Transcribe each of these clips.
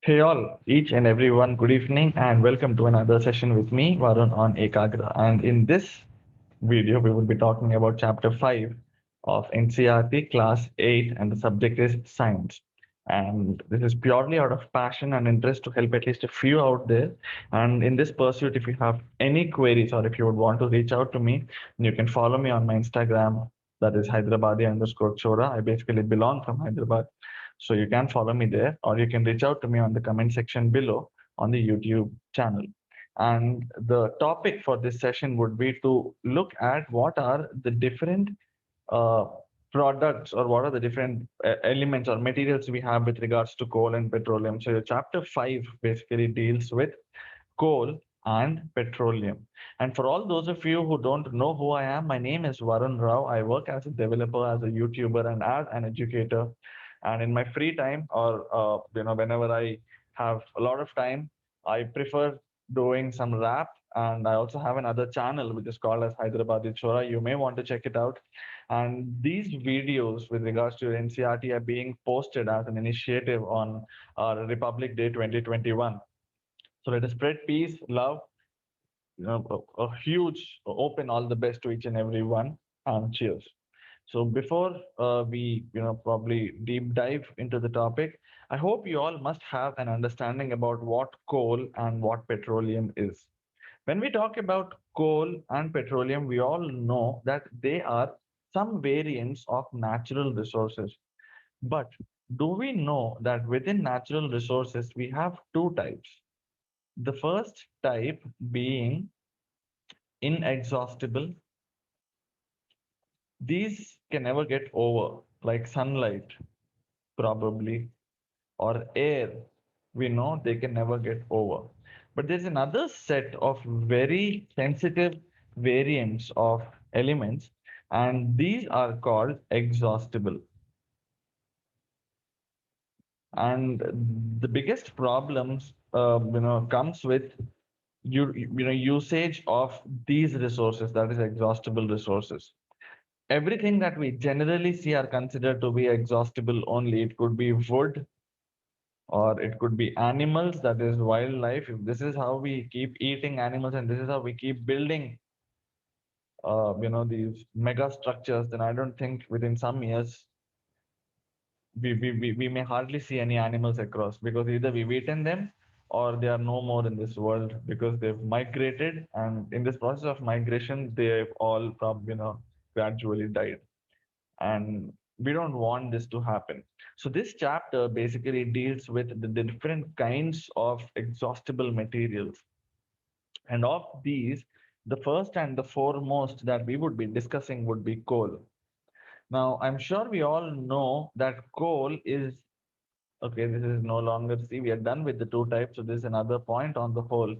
Hey all, each and everyone, good evening and welcome to another session with me, Varun on Ekagra. And in this video, we will be talking about chapter 5 of NCERT class 8 and the subject is science. And this is purely out of passion and interest to help at least a few out there. And in this pursuit, if you have any queries or if you would want to reach out to me, you can follow me on my Instagram, that is Hyderabadi_Chora. I basically belong from Hyderabad. So you can follow me there, or you can reach out to me on the comment section below on the YouTube channel. And the topic for this session would be to look at what are the different uh, products or what are the different elements or materials we have with regards to coal and petroleum. So your chapter 5 basically deals with coal and petroleum. And for all those of you who don't know who I am, my name is Varun Rao. I work as a developer, as a YouTuber, and as an educator. And in my free time, or whenever I have a lot of time, I prefer doing some rap. And I also have another channel which is called as Hyderabadi Chora. You may want to check it out. And these videos with regards to NCRT are being posted as an initiative on Republic Day 2021. So let us spread peace, love, a huge open all the best to each and every one, and cheers. So before we, probably deep dive into the topic, I hope you all must have an understanding about what coal and what petroleum is. When we talk about coal and petroleum, we all know that they are some variants of natural resources. But do we know that within natural resources, we have two types? The first type being inexhaustible. These can never get over, like sunlight, probably, or air. We know they can never get over. But there's another set of very sensitive variants of elements, and these are called exhaustible. And the biggest problems, comes with usage of these resources, that is exhaustible resources. Everything that we generally see are considered to be exhaustible only. It could be wood or it could be animals, that is wildlife. If this is how we keep eating animals and this is how we keep building, these mega structures, then I don't think within some years we may hardly see any animals across because either we've eaten them or they are no more in this world because they've migrated. And in this process of migration, they've all gradually died. And we don't want this to happen. So this chapter basically deals with the different kinds of exhaustible materials. And of these, the first and the foremost that we would be discussing would be coal. Now, I'm sure we all know that coal is okay. This is no longer, see, we are done with the two types. So this is another point on the whole.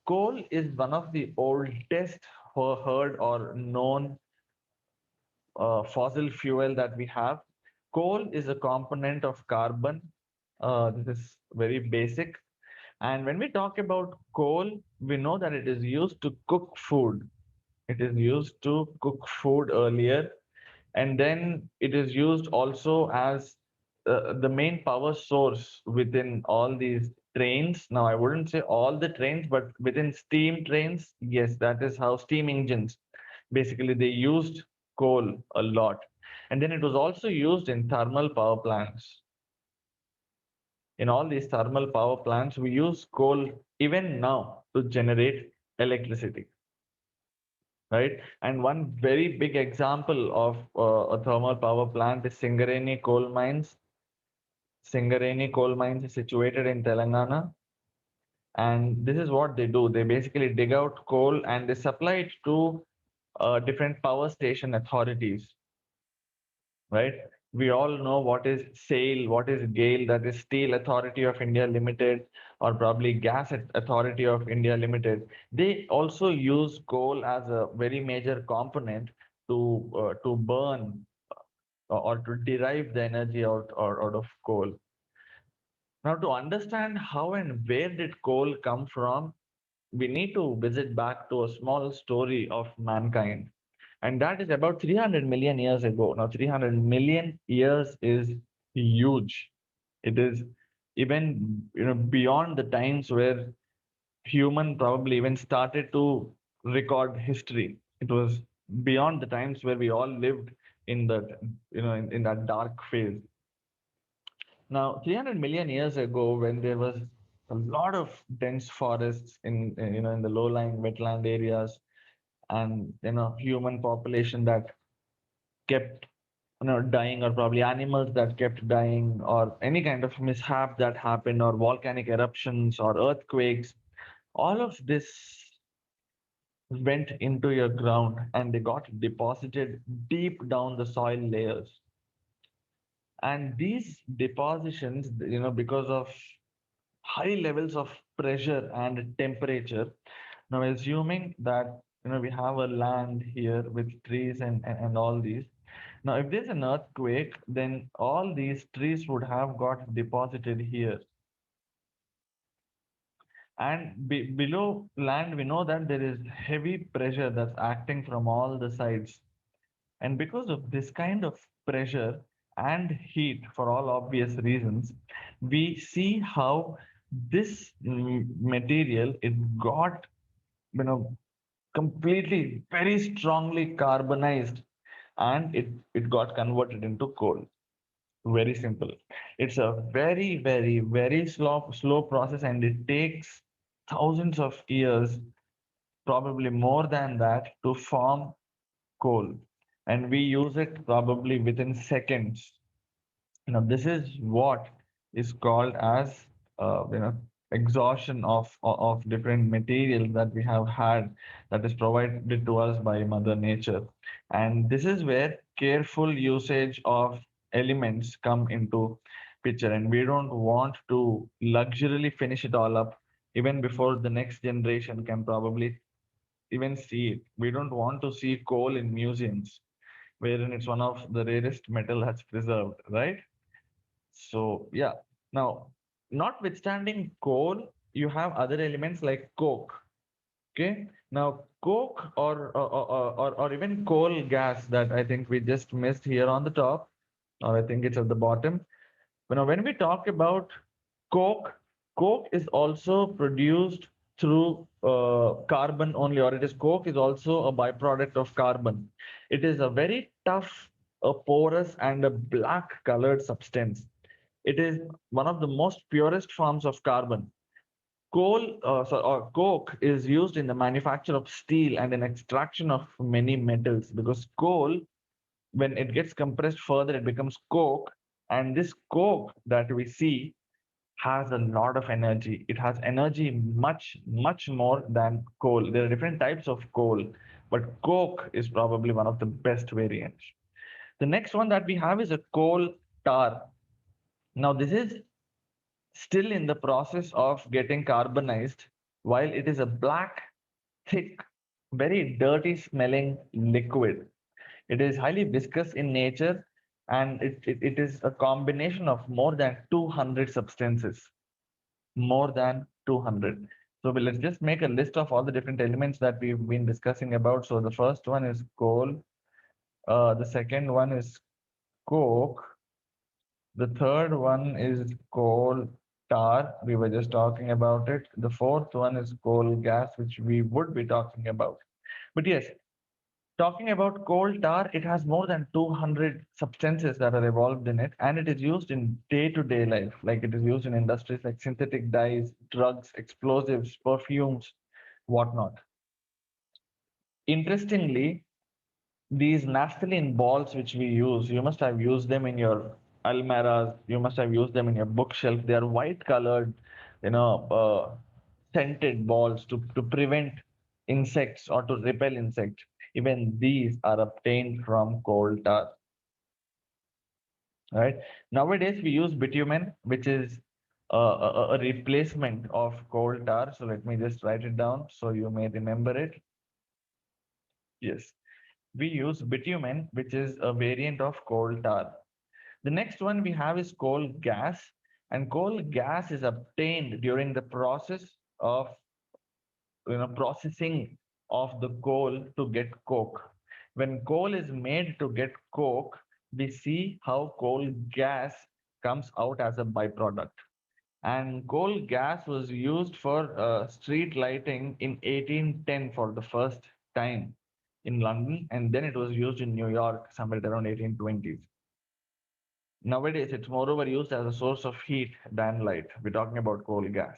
Coal is one of the oldest heard or known fossil fuel that we have. Coal is a component of carbon. This is very basic. And when we talk about coal, we know that it is used to cook food. It is used to cook food earlier. And then it is used also as the main power source within all these trains. Now, I wouldn't say all the trains, but within steam trains, yes, that is how steam engines basically they used coal a lot. And then it was also used in thermal power plants. In all these thermal power plants, we use coal even now to generate electricity, right? And one very big example of a thermal power plant is Singareni coal mines. Singareni coal mines is situated in Telangana. And this is what they do. They basically dig out coal and they supply it to different power station authorities, right? We all know what is SAIL, what is GAIL, that is Steel Authority of India Limited, or probably Gas Authority of India Limited. They also use coal as a very major component to burn or to derive the energy out of coal. Now, to understand how and where did coal come from, we need to visit back to a small story of mankind. And that is about 300 million years ago. Now, 300 million years is huge. It is even beyond the times where human probably even started to record history. It was beyond the times where we all lived in that in that dark phase. Now, 300 million years ago, when there was a lot of dense forests in the low-lying wetland areas, and human population that kept dying, or probably animals that kept dying, or any kind of mishap that happened, or volcanic eruptions or earthquakes, all of this went into your ground and they got deposited deep down the soil layers. And these depositions, because of high levels of pressure and temperature, now assuming that we have a land here with trees and all these. Now, if there's an earthquake, then all these trees would have got deposited here. And below land, we know that there is heavy pressure that's acting from all the sides. And because of this kind of pressure and heat, for all obvious reasons, we see how this material, it got, you know, completely very strongly carbonized, and it got converted into coal. Very simple. It's a very, very, very slow process, and it takes thousands of years, probably more than that, to form coal. And we use it probably within seconds. This is what is called as exhaustion of different materials that we have had, that is provided to us by Mother Nature. And this is where careful usage of elements come into picture. And we don't want to luxuriously finish it all up even before the next generation can probably even see it. We don't want to see coal in museums, wherein it's one of the rarest metal that's preserved, right? So yeah. Now, notwithstanding coal, you have other elements like coke. Okay. Now, coke or even coal gas that I think we just missed here on the top, or I think it's at the bottom. When we talk about coke, coke is also produced through carbon only, or it is coke is also a byproduct of carbon. It is a very tough, a porous, and a black colored substance. It is one of the most purest forms of carbon. Or coke is used in the manufacture of steel and in extraction of many metals, because coal, when it gets compressed further, it becomes coke. And this coke that we see has a lot of energy. It has energy much, much more than coal. There are different types of coal, but coke is probably one of the best variants. The next one that we have is a coal tar. Now, this is still in the process of getting carbonized, while it is a black, thick, very dirty smelling liquid. It is highly viscous in nature, and it is a combination of more than 200 substances. More than 200. So let's just make a list of all the different elements that we've been discussing about. So the first one is coal. The second one is coke. The third one is coal tar. We were just talking about it. The fourth one is coal gas, which we would be talking about. But yes, talking about coal tar, it has more than 200 substances that are involved in it, and it is used in day-to-day life. Like, it is used in industries like synthetic dyes, drugs, explosives, perfumes, whatnot. Interestingly, these naphthalene balls which we use, you must have used them in your almirahs, you must have used them in your bookshelf. They are white colored, scented balls to prevent insects or to repel insects. Even these are obtained from coal tar. Right? Nowadays, we use bitumen, which is a replacement of coal tar. So let me just write it down so you may remember it. Yes, we use bitumen, which is a variant of coal tar. The next one we have is coal gas, and coal gas is obtained during the process of processing of the coal to get coke. When coal is made to get coke, we see how coal gas comes out as a byproduct. And coal gas was used for street lighting in 1810 for the first time in London, and then it was used in New York somewhere around 1820s. Nowadays, it's moreover used as a source of heat than light. We're talking about coal gas.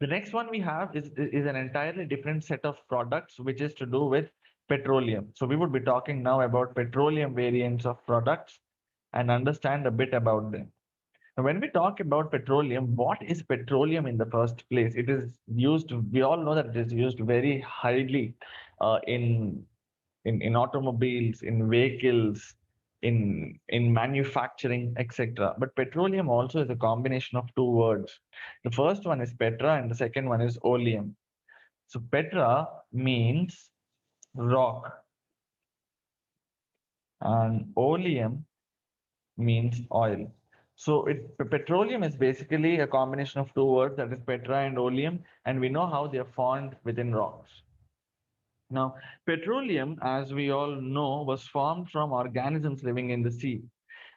The next one we have is an entirely different set of products, which is to do with petroleum. So we would be talking now about petroleum variants of products and understand a bit about them. Now, when we talk about petroleum, what is petroleum in the first place? It is used, we all know that it is used very highly in automobiles, in vehicles, in manufacturing, etc. But petroleum also is a combination of two words. The first one is petra, and the second one is oleum. So petra means rock, and oleum means oil. So petroleum is basically a combination of two words, that is petra and oleum, and we know how they are formed within rocks. Now, petroleum, as we all know, was formed from organisms living in the sea.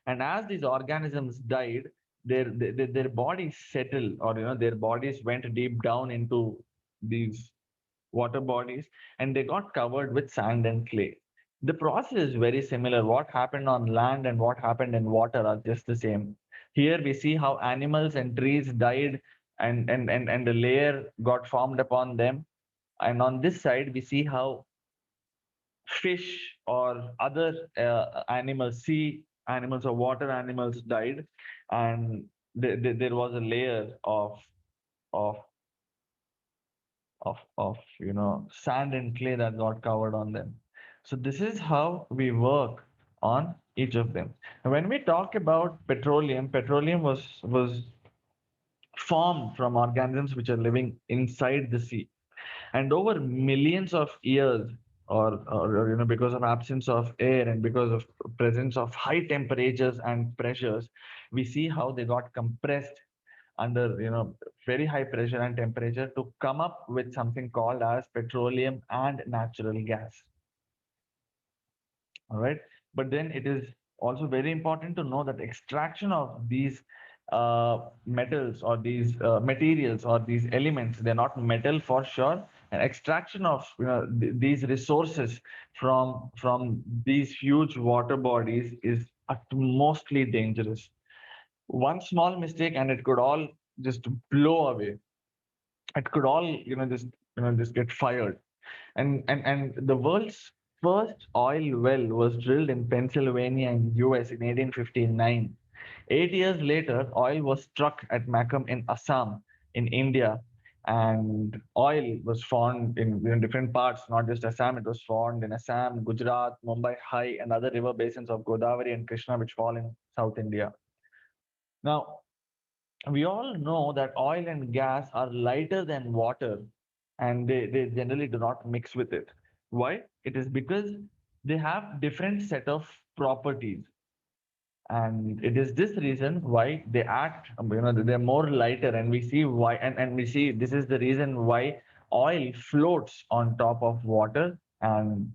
And as these organisms died, their bodies settled, or their bodies went deep down into these water bodies, and they got covered with sand and clay. The process is very similar. What happened on land and what happened in water are just the same. Here we see how animals and trees died, and a layer got formed upon them. And on this side, we see how fish or other animals, sea animals or water animals died, and there was a layer of of sand and clay that got covered on them. So this is how we work on each of them. When we talk about petroleum, petroleum was formed from organisms which are living inside the sea, and over millions of years, or because of absence of air and because of presence of high temperatures and pressures, we see how they got compressed under very high pressure and temperature to come up with something called as petroleum and natural gas. All right. But then it is also very important to know that extraction of these metals or these materials or these elements, they're not metal for sure. And extraction of these resources from these huge water bodies is utmostly dangerous. One small mistake and it could all just blow away. It could all just get fired. And the world's first oil well was drilled in Pennsylvania in US in 1859. 8 years later, oil was struck at Makam in Assam in India, and oil was found in different parts, not just Assam. It was found in Assam, Gujarat, Mumbai High, and other river basins of Godavari and Krishna, which fall in South India. Now, we all know that oil and gas are lighter than water, and they generally do not mix with it. Why? It is because they have different set of properties, and it is this reason why they act, they're more lighter, and we see why, and we see this is the reason why oil floats on top of water, and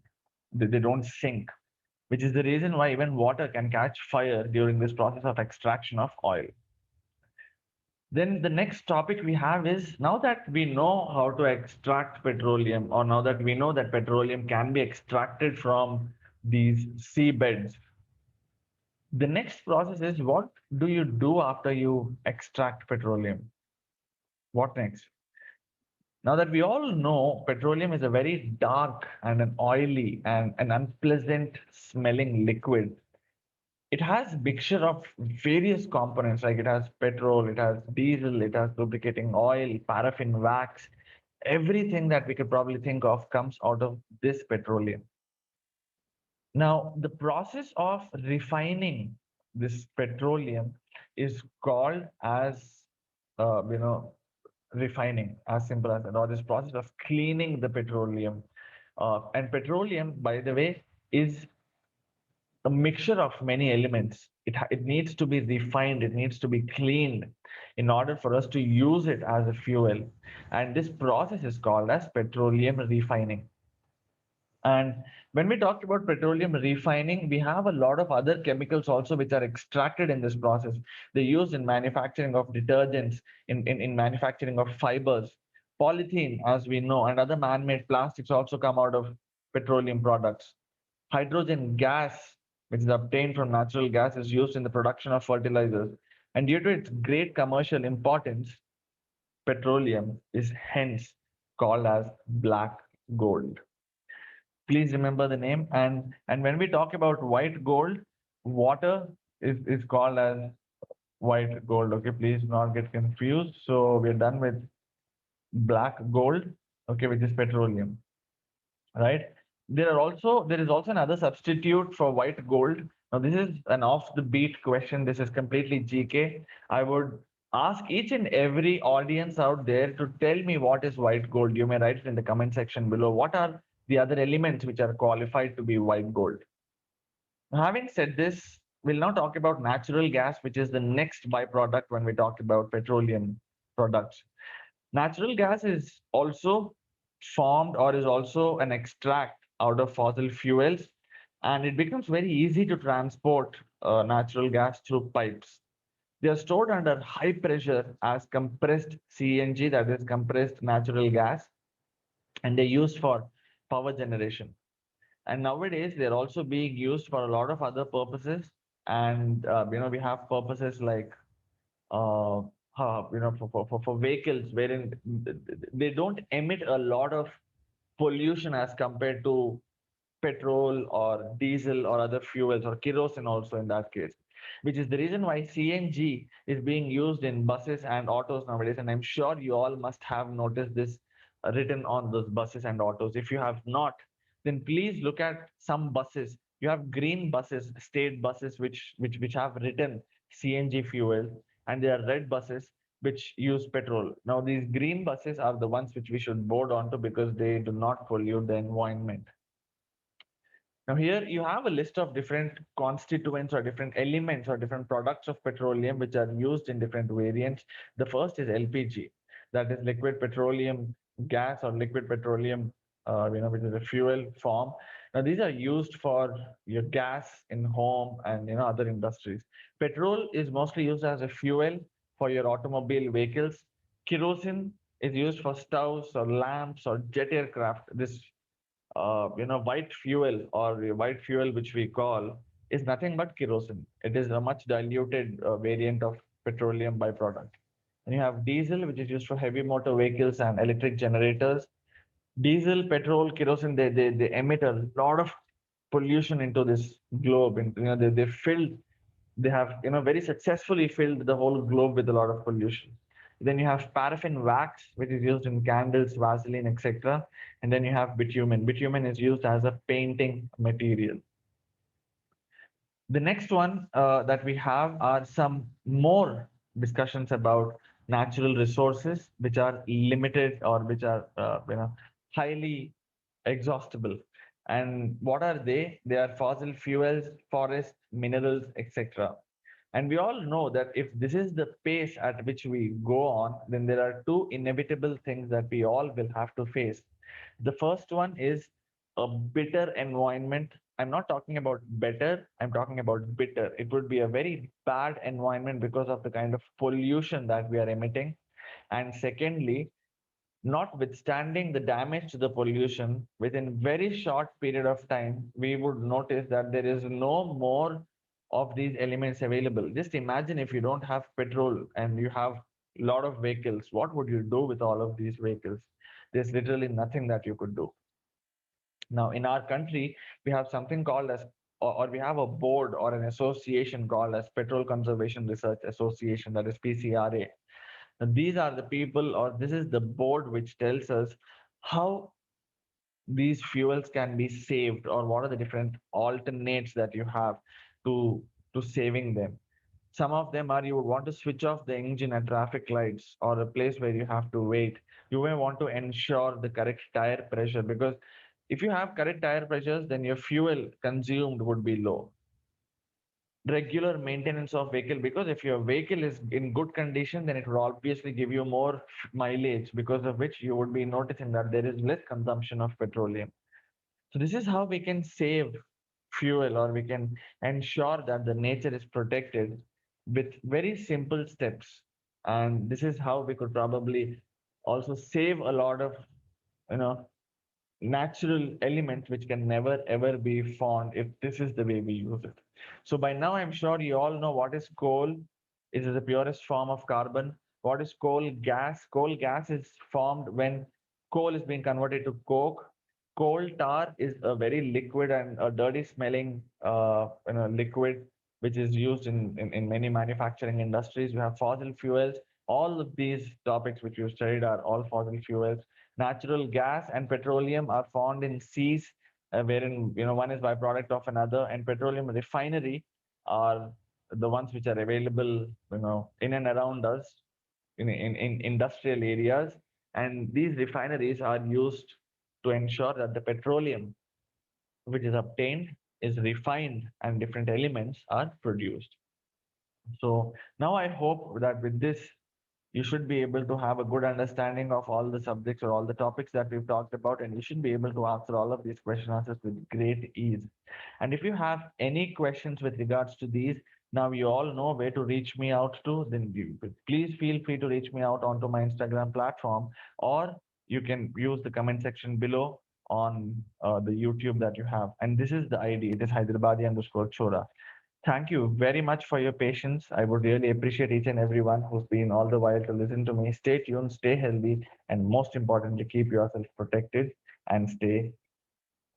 they don't sink, which is the reason why even water can catch fire during this process of extraction of oil. Then the next topic we have is, now that we know how to extract petroleum, or now that we know that petroleum can be extracted from these seabeds, the next process is, what do you do after you extract petroleum? What next? Now that we all know petroleum is a very dark and an oily and an unpleasant smelling liquid. It has mixture of various components, like it has petrol, it has diesel, it has lubricating oil, paraffin wax. Everything that we could probably think of comes out of this petroleum. Now, the process of refining this petroleum is called as, refining, as simple as that, or this process of cleaning the petroleum. And petroleum, by the way, is a mixture of many elements. It needs to be refined, it needs to be cleaned in order for us to use it as a fuel. And this process is called as petroleum refining. And when we talk about petroleum refining, we have a lot of other chemicals also which are extracted in this process. They're used in manufacturing of detergents, in manufacturing of fibers. Polythene, as we know, and other man-made plastics also come out of petroleum products. Hydrogen gas, which is obtained from natural gas, is used in the production of fertilizers. And due to its great commercial importance, petroleum is hence called as black gold. Please remember the name. And when we talk about white gold, water is called as white gold. Okay, please do not get confused. So we're done with black gold, okay, which is petroleum, right? There is also another substitute for white gold. Now this is an off the beat question. This is completely GK. I would ask each and every audience out there to tell me what is white gold. You may write it in the comment section below. What are the other elements which are qualified to be white gold? Having said this, we'll now talk about natural gas, which is the next byproduct when we talk about petroleum products. Natural gas is also formed or is also an extract out of fossil fuels, and it becomes very easy to transport natural gas through pipes. They are stored under high pressure as compressed CNG, that is compressed natural gas, and they're used for power generation. And nowadays, they're also being used for a lot of other purposes. And we have purposes like uh, for vehicles wherein they don't emit a lot of pollution as compared to petrol or diesel or other fuels or kerosene also in that case, which is the reason why CNG is being used in buses and autos nowadays. And I'm sure you all must have noticed this written on those buses and autos. If you have not, then please look at some buses. You have green buses, state buses, which have written CNG fuel, and there are red buses which use petrol. Now, these green buses are the ones which we should board onto because they do not pollute the environment. Now, here you have a list of different constituents or different elements or different products of petroleum which are used in different variants. The first is LPG, that is liquid petroleum gas or liquid petroleum, which is a fuel form. Now, these are used for your gas in home and other industries. Petrol is mostly used as a fuel for your automobile vehicles. Kerosene is used for stoves or lamps or jet aircraft. This white fuel or white fuel, which we call, is nothing but kerosene. It is a much diluted variant of petroleum byproduct. And you have diesel, which is used for heavy motor vehicles and electric generators. Diesel, petrol, kerosene, they emit a lot of pollution into this globe. And, they have, very successfully filled the whole globe with a lot of pollution. Then you have paraffin wax, which is used in candles, Vaseline, etc. And then you have bitumen. Bitumen is used as a painting material. The next one that we have are some more discussions about natural resources, which are limited or which are, highly exhaustible. And what are they? They are fossil fuels, forests, minerals, etc. And we all know that if this is the pace at which we go on, then there are two inevitable things that we all will have to face. The first one is a bitter environment. I'm not talking about better, I'm talking about bitter. It would be a very bad environment because of the kind of pollution that we are emitting. And secondly, notwithstanding the damage to the pollution, within very short period of time, we would notice that there is no more of these elements available. Just imagine if you don't have petrol and you have a lot of vehicles, what would you do with all of these vehicles? There's literally nothing that you could do. Now, in our country, we have something called as, or we have a board or an association called as Petrol Conservation Research Association, that is PCRA. And these are the people, or this is the board which tells us how these fuels can be saved, or what are the different alternates that you have to saving them. Some of them are, you would want to switch off the engine at traffic lights or a place where you have to wait. You may want to ensure the correct tire pressure, because if you have correct tire pressures, then your fuel consumed would be low. Regular maintenance of vehicle, because if your vehicle is in good condition, then it will obviously give you more mileage, because of which you would be noticing that there is less consumption of petroleum. So this is how we can save fuel, or we can ensure that the nature is protected with very simple steps. And this is how we could probably also save a lot of, you know, natural element which can never ever be found if this is the way we use it. So by now, I'm sure you all know what is coal. It is the purest form of carbon. What is coal gas? Coal gas is formed when coal is being converted to coke. Coal tar is a very liquid and a dirty smelling liquid which is used in many manufacturing industries. We have fossil fuels. All of these topics which you studied are all fossil fuels. Natural gas and petroleum are found in seas, wherein one is byproduct of another, and petroleum refinery are the ones which are available in and around us in industrial areas, and these refineries are used to ensure that the petroleum which is obtained is refined and different elements are produced. So now I hope that with this you should be able to have a good understanding of all the subjects or all the topics that we've talked about, and you should be able to answer all of these question answers with great ease. And if you have any questions with regards to these, now you all know where to reach me out to, then please feel free to reach me out onto my Instagram platform, or you can use the comment section below on the YouTube that you have. And this is the ID. It is Hyderabadi underscore Chora. Thank you very much for your patience. I would really appreciate each and everyone who's been all the while to listen to me. Stay tuned, stay healthy, and most importantly, keep yourself protected and stay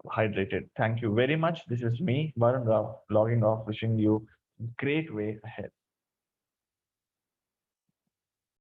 hydrated. Thank you very much. This is me, Varun Rao, logging off, wishing you great way ahead.